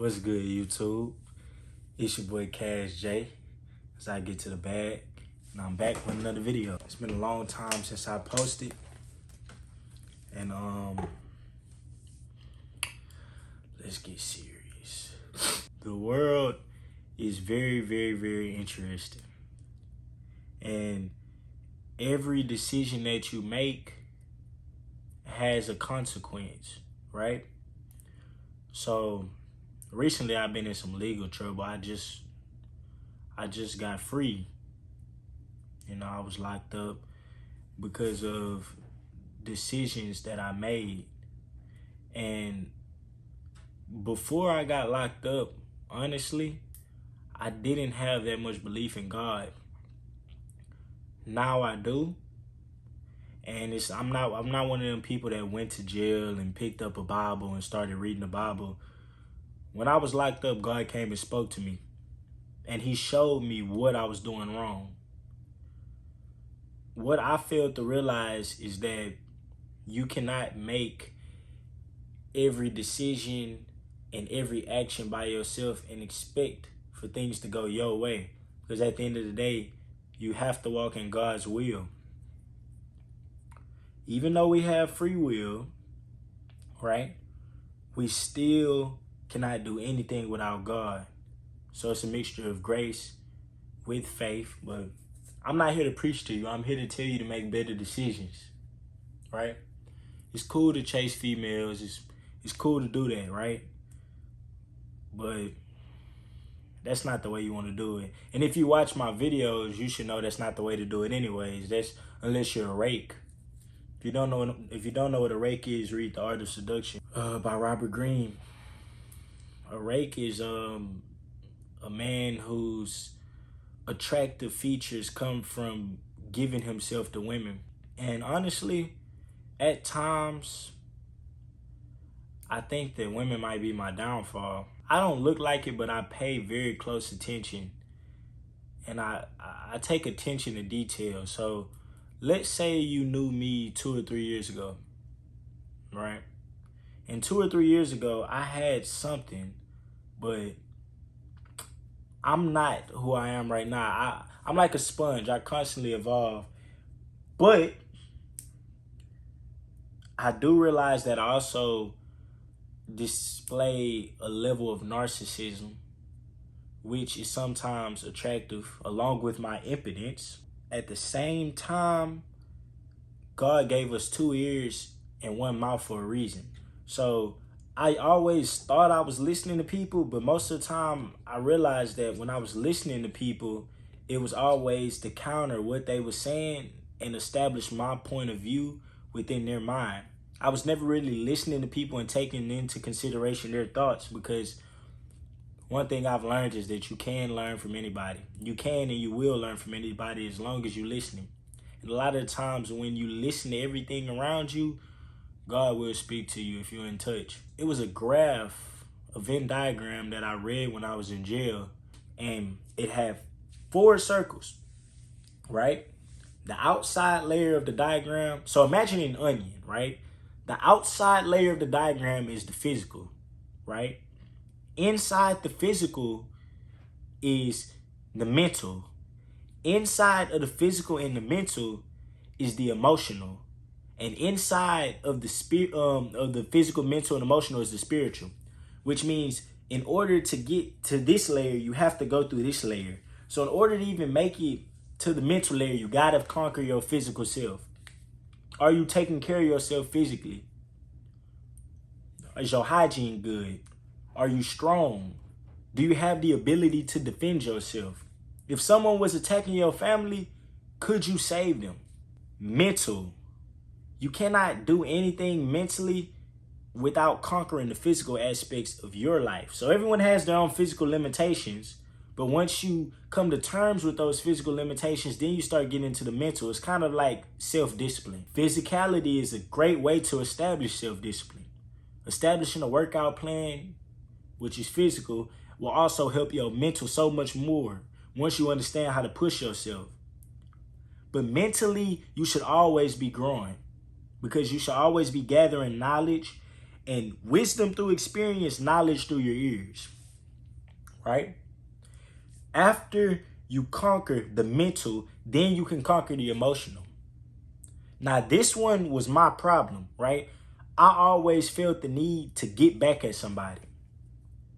What's good, YouTube? It's your boy Cash J. As I get to the bag, and I'm back with another video. It's been a long time since I posted, and let's get serious. The world is very, very, very interesting, and every decision that you make has a consequence, right? So recently I've been in some legal trouble. I just got free. You know, I was locked up because of decisions that I made. And before I got locked up, honestly, I didn't have that much belief in God. Now I do. And I'm not one of them people that went to jail and picked up a Bible and started reading the Bible. When I was locked up, God came and spoke to me. And he showed me what I was doing wrong. What I failed to realize is that you cannot make every decision and every action by yourself and expect for things to go your way. Because at the end of the day, you have to walk in God's will. Even though we have free will, right? We still cannot do anything without God. So it's a mixture of grace with faith. But I'm not here to preach to you. I'm here to tell you to make better decisions, right? It's cool to chase females. It's cool to do that, right? But that's not the way you want to do it. And if you watch my videos, you should know that's not the way to do it anyways. That's unless you're a rake. If you don't know what a rake is, read The Art of Seduction by Robert Greene. A rake is a man whose attractive features come from giving himself to women. And honestly, at times, I think that women might be my downfall. I don't look like it, but I pay very close attention. And I take attention to detail. So let's say you knew me 2 or 3 years ago, right? And 2 or 3 years ago, I had something, but I'm not who I am right now. I'm like a sponge. I constantly evolve. But I do realize that I also display a level of narcissism, which is sometimes attractive, along with my impotence. At the same time, God gave us 2 ears and 1 mouth for a reason. So I always thought I was listening to people, but most of the time I realized that when I was listening to people, it was always to counter what they were saying and establish my point of view within their mind. I was never really listening to people and taking into consideration their thoughts, because one thing I've learned is that you can learn from anybody. You can and you will learn from anybody as long as you're listening. And a lot of the times when you listen to everything around you, God will speak to you if you're in touch. It was a graph, a Venn diagram that I read when I was in jail, and it had 4 circles, right? The outside layer of the diagram. So imagine an onion, right? The outside layer of the diagram is the physical, right? Inside the physical is the mental. Inside of the physical and the mental is the emotional. And inside of the physical, mental, and emotional is the spiritual, which means in order to get to this layer, you have to go through this layer. So in order to even make it to the mental layer, you got to conquer your physical self. Are you taking care of yourself physically? Is your hygiene good? Are you strong? Do you have the ability to defend yourself? If someone was attacking your family, could you save them? Mental. You cannot do anything mentally without conquering the physical aspects of your life. So everyone has their own physical limitations, but once you come to terms with those physical limitations, then you start getting into the mental. It's kind of like self-discipline. Physicality is a great way to establish self-discipline. Establishing a workout plan, which is physical, will also help your mental so much more once you understand how to push yourself. But mentally, you should always be growing, because you should always be gathering knowledge And wisdom through experience, knowledge through your ears, right? After you conquer the mental, then you can conquer the emotional. Now, this one was my problem, right? I always felt the need to get back at somebody.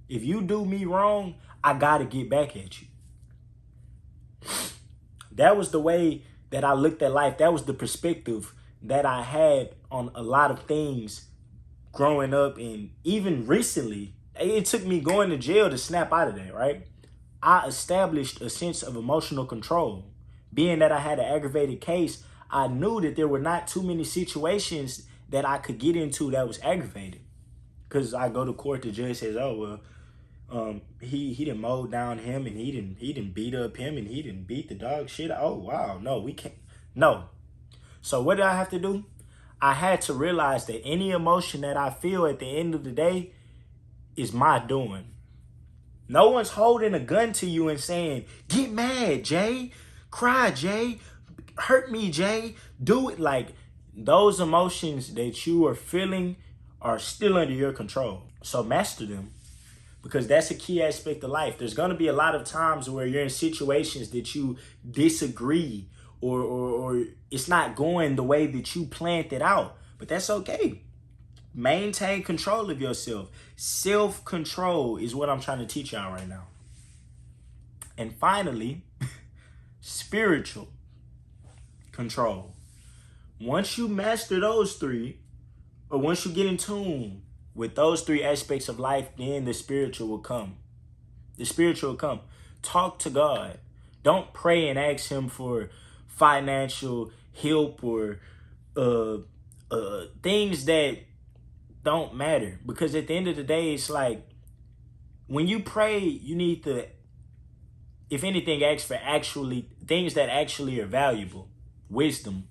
If you do me wrong, I gotta get back at you. That was the way that I looked at life. That was the perspective that I had on a lot of things growing up, and even recently. It took me going to jail to snap out of that, right? I established a sense of emotional control. Being that I had an aggravated case, I knew that there were not too many situations that I could get into that was aggravated. Because I go to court, the judge says, "Oh well, he didn't mow down him, and he didn't beat up him, and he didn't beat the dog shit." Oh wow, no, we can't. No. So what did I have to do? I had to realize that any emotion that I feel at the end of the day is my doing. No one's holding a gun to you and saying, "Get mad, Jay. Cry, Jay. Hurt me, Jay." Do it. Like, those emotions that you are feeling are still under your control. So master them, because that's a key aspect of life. There's going to be a lot of times where you're in situations that you disagree, or it's not going the way that you planned it out. But that's okay. Maintain control of yourself. Self-control is what I'm trying to teach y'all right now. And finally, spiritual control. Once you master those three, or once you get in tune with those three aspects of life, then the spiritual will come. The spiritual will come. Talk to God. Don't pray and ask him for financial help or things that don't matter. Because at the end of the day, it's like, when you pray, you need to, if anything, ask for actually things that actually are valuable. Wisdom,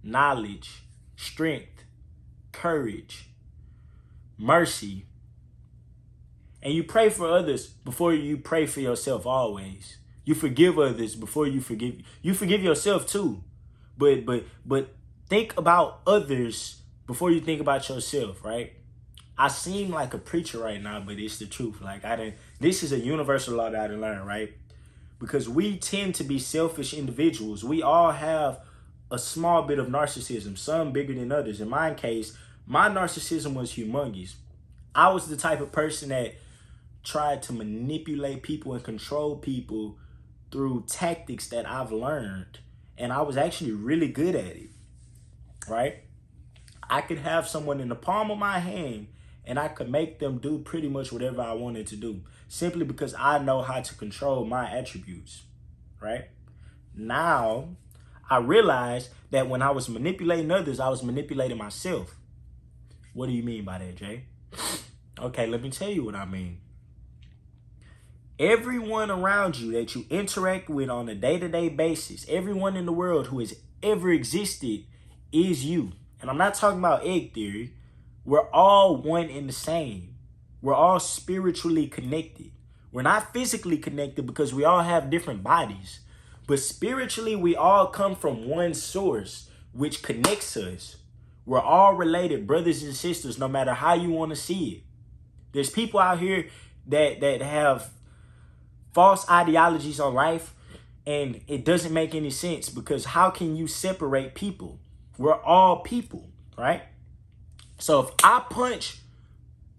knowledge, strength, courage, mercy. And you pray for others before you pray for yourself always. You forgive others before you forgive. You forgive yourself too. But think about others before you think about yourself, right? I seem like a preacher right now, but it's the truth. Like, this is a universal law that I didn't learn, right? Because we tend to be selfish individuals. We all have a small bit of narcissism, some bigger than others. In my case, my narcissism was humongous. I was the type of person that tried to manipulate people and control people through tactics that I've learned. And I was actually really good at it, right? I could have someone in the palm of my hand and I could make them do pretty much whatever I wanted to do, simply because I know how to control my attributes, right? Now, I realized that when I was manipulating others, I was manipulating myself. What do you mean by that, Jay? Okay, let me tell you what I mean. Everyone around you that you interact with on a day-to-day basis, everyone in the world who has ever existed is you. And I'm not talking about egg theory. We're all one and the same. We're all spiritually connected. We're not physically connected because we all have different bodies. But spiritually, we all come from one source, which connects us. We're all related, brothers and sisters, no matter how you want to see it. There's people out here that have false ideologies on life, and it doesn't make any sense, because how can you separate people? We're all people, right? So if I punch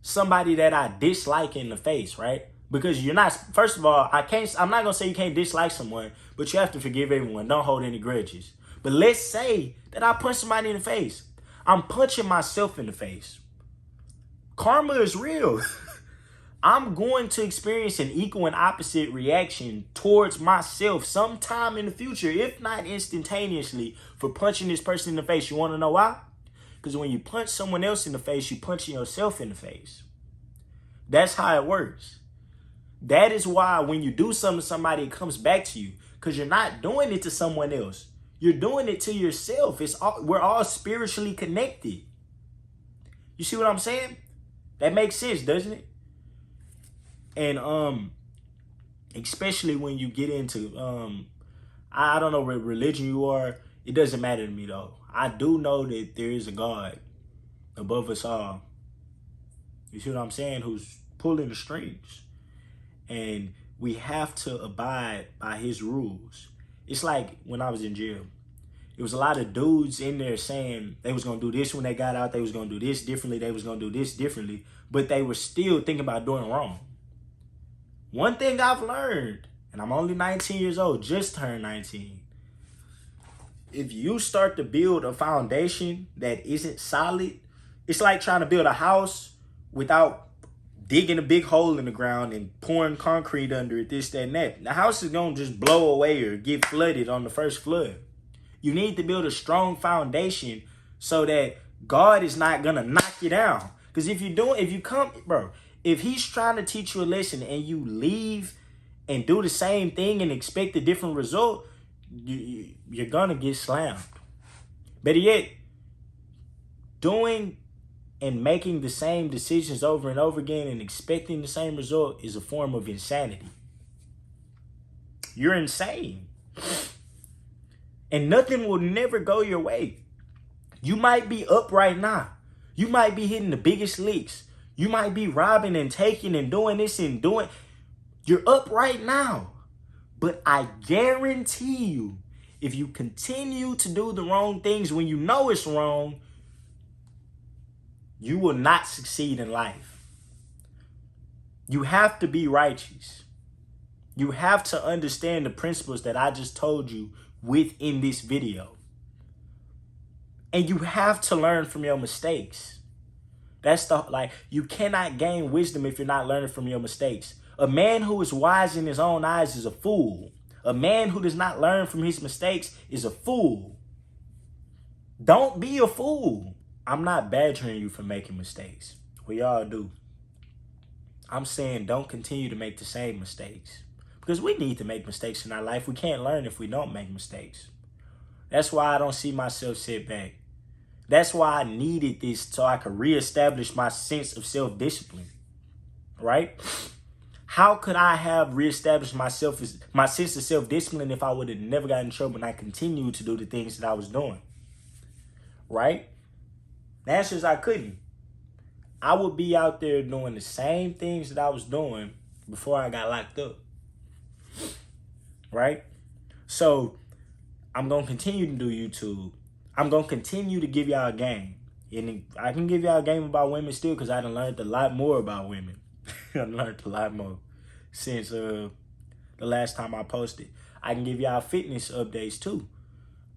somebody that I dislike in the face, right? Because you're not, first of all, I'm not going to say you can't dislike someone, but you have to forgive everyone. Don't hold any grudges. But let's say that I punch somebody in the face. I'm punching myself in the face. Karma is real. I'm going to experience an equal and opposite reaction towards myself sometime in the future, if not instantaneously, for punching this person in the face. You want to know why? Because when you punch someone else in the face, you're punching yourself in the face. That's how it works. That is why when you do something to somebody, it comes back to you, because you're not doing it to someone else. You're doing it to yourself. We're all spiritually connected. You see what I'm saying? That makes sense, doesn't it? And especially when you get into I don't know what religion you are. It doesn't matter to me though. I do know that there is a God above us all. You see what I'm saying? Who's pulling the strings. And we have to abide by his rules. It's like when I was in jail. It was a lot of dudes in there saying they was going to do this when they got out. They was going to do this differently. They was going to do this differently. But they were still thinking about doing wrong. One thing I've learned, and I'm only 19 years old, just turned 19. If you start to build a foundation that isn't solid, it's like trying to build a house without digging a big hole in the ground and pouring concrete under it, this, that, and that. The house is going to just blow away or get flooded on the first flood. You need to build a strong foundation so that God is not going to knock you down. Because if he's trying to teach you a lesson and you leave and do the same thing and expect a different result, you're going to get slammed. Better yet, doing and making the same decisions over and over again and expecting the same result is a form of insanity. You're insane. And nothing will never go your way. You might be up right now. You might be hitting the biggest licks. You might be robbing and taking and doing this and doing. You're up right now. But I guarantee you, if you continue to do the wrong things when you know it's wrong, you will not succeed in life. You have to be righteous. You have to understand the principles that I just told you within this video. And you have to learn from your mistakes. You cannot gain wisdom if you're not learning from your mistakes. A man who is wise in his own eyes is a fool. A man who does not learn from his mistakes is a fool. Don't be a fool. I'm not badgering you for making mistakes. We all do. I'm saying don't continue to make the same mistakes. Because we need to make mistakes in our life. We can't learn if we don't make mistakes. That's why I don't see myself sit back. That's why I needed this so I could reestablish my sense of self-discipline. Right? How could I have reestablished my sense of self-discipline if I would have never gotten in trouble and I continued to do the things that I was doing? Right? The answer is I couldn't. I would be out there doing the same things that I was doing before I got locked up. Right? So I'm going to continue to do YouTube. I'm going to continue to give y'all a game. And I can give y'all a game about women still because I done learned a lot more about women. I learned a lot more since the last time I posted. I can give y'all fitness updates too.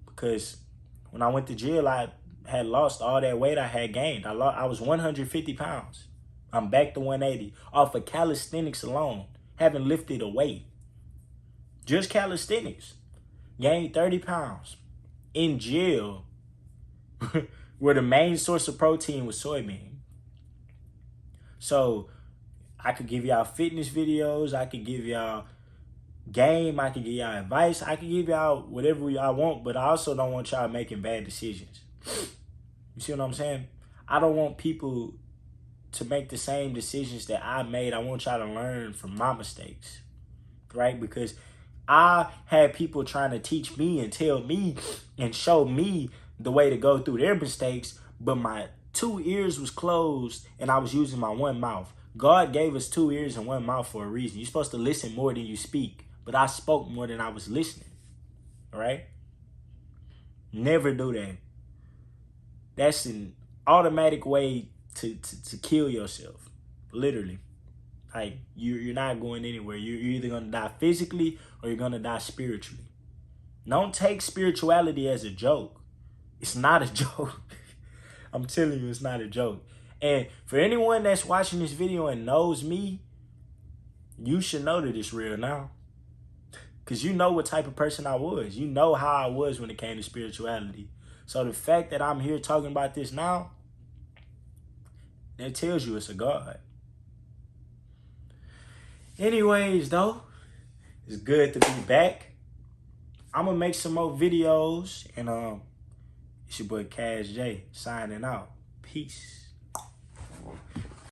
Because when I went to jail, I had lost all that weight I had gained. I was 150 pounds. I'm back to 180 off of calisthenics alone. Haven't lifted a weight. Just calisthenics. Gained 30 pounds. In jail, where the main source of protein was soybean. So I could give y'all fitness videos. I could give y'all game. I could give y'all advice. I could give y'all whatever y'all want, but I also don't want y'all making bad decisions. You see what I'm saying? I don't want people to make the same decisions that I made. I want y'all to learn from my mistakes, right? Because I had people trying to teach me and tell me and show me the way to go through their mistakes, but my 2 ears was closed and I was using my one mouth. God gave us 2 ears and 1 mouth for a reason. You're supposed to listen more than you speak, but I spoke more than I was listening, right? Never do that. That's an automatic way to kill yourself, literally. Like, you're not going anywhere. You're either going to die physically or you're going to die spiritually. Don't take spirituality as a joke. It's not a joke. I'm telling you, it's not a joke. And for anyone that's watching this video and knows me, you should know that it's real now. Because you know what type of person I was. You know how I was when it came to spirituality. So the fact that I'm here talking about this now, that tells you it's a God. Anyways, though, it's good to be back. I'm going to make some more videos. And it's your boy Cash J signing out. Peace.